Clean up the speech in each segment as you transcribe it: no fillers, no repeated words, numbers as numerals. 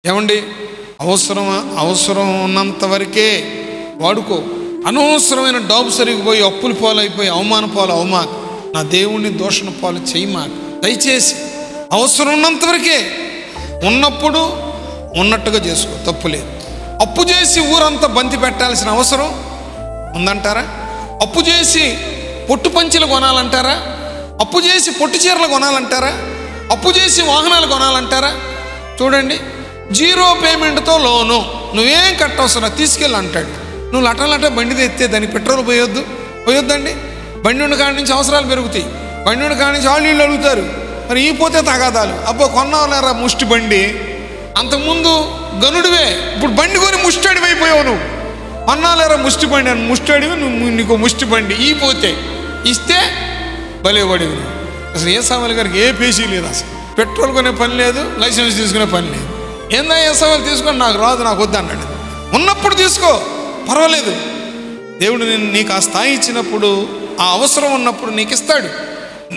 ఏమండి, అవసరం ఉన్నంత వరకే వాడుకో. అనవసరమైన డాబు సరిగిపోయి అప్పులు పాలైపోయి అవమానం నా దేవుణ్ణి దూషణ పాలు చేయమాక. దయచేసి అవసరం ఉన్నంత వరకే, ఉన్నప్పుడు ఉన్నట్టుగా చేసుకో, తప్పులేదు. అప్పు చేసి ఊరంతా బంతి పెట్టాల్సిన అవసరం ఉందంటారా? అప్పు చేసి పొట్టు పంచెలు కొనాలంటారా? అప్పు చేసి పొట్టు చీరలు కొనాలంటారా? అప్పు చేసి వాహనాలు కొనాలంటారా? చూడండి, 0 పేమెంట్తో లోను, నువ్వేం కట్టవసరం తీసుకెళ్ళి అంటాడు. నువ్వు లటలట బండి తెస్తే దానికి పెట్రోల్ పోయొద్దండి. బండి ఉన్న కాడి నుంచి అవసరాలు పెరుగుతాయి. బండి ఉన్న కాడి నుంచి వాళ్ళు అడుగుతారు, మరి ఈ పోతే తగాదాలు. అబ్బో కొన్నావులేరా ముష్టి బండి, అంతకుముందు గనుడివే, ఇప్పుడు బండి కొని ముష్టడివి అయిపోయావు. నువ్వు కొన్నాలేరా ముష్టి బండి అని ముష్టడివి, నువ్వు నీకు ముష్టి బండి ఈ పోతే ఇస్తే భలేవాడివి. అసలు ఏసావల్ గారికి ఏ పేసీ లేదు, అసలు పెట్రోల్ కొనే పని లేదు, లైసెన్స్ తీసుకునే పని లేదు. ఏందా ఏసావల్ తీసుకొని నాకు రాదు, నాకు వద్దు అన్నాడు. ఉన్నప్పుడు తీసుకో, పర్వాలేదు. దేవుడు నీకు ఆ స్థాయి ఇచ్చినప్పుడు, ఆ అవసరం ఉన్నప్పుడు నీకు ఇస్తాడు.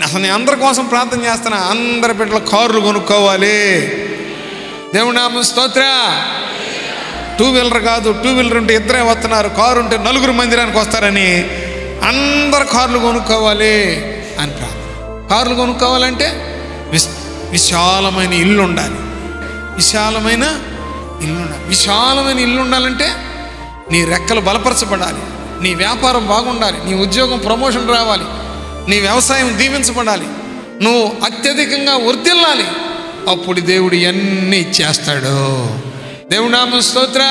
అసలు నేను అందరి కోసం ప్రార్థన చేస్తాను, అందరి బిడ్డలు కార్లు కొనుక్కోవాలి. దేవుడి నామం స్తోత్ర. 2 వీలర్ కాదు, 2 వీలర్ ఉంటే ఇద్దరే వస్తున్నారు, కారు ఉంటే 4 మందిరానికి వస్తారని అందరు కార్లు కొనుక్కోవాలి అని ప్రార్థన. కార్లు కొనుక్కోవాలంటే విశాలమైన ఇల్లు ఉండాలి. విశాలమైన ఇల్లు ఉండాలంటే నీ రెక్కలు బలపరచబడాలి, నీ వ్యాపారం బాగుండాలి, నీ ఉద్యోగం ప్రమోషన్ రావాలి, నీ వ్యవసాయం దీవించబడాలి, నువ్వు అత్యధికంగా వర్ధిల్లాలి. అప్పుడు దేవుడు ఇవన్నీ ఇచ్చేస్తాడు. దేవుడి నామం స్తోత్ర.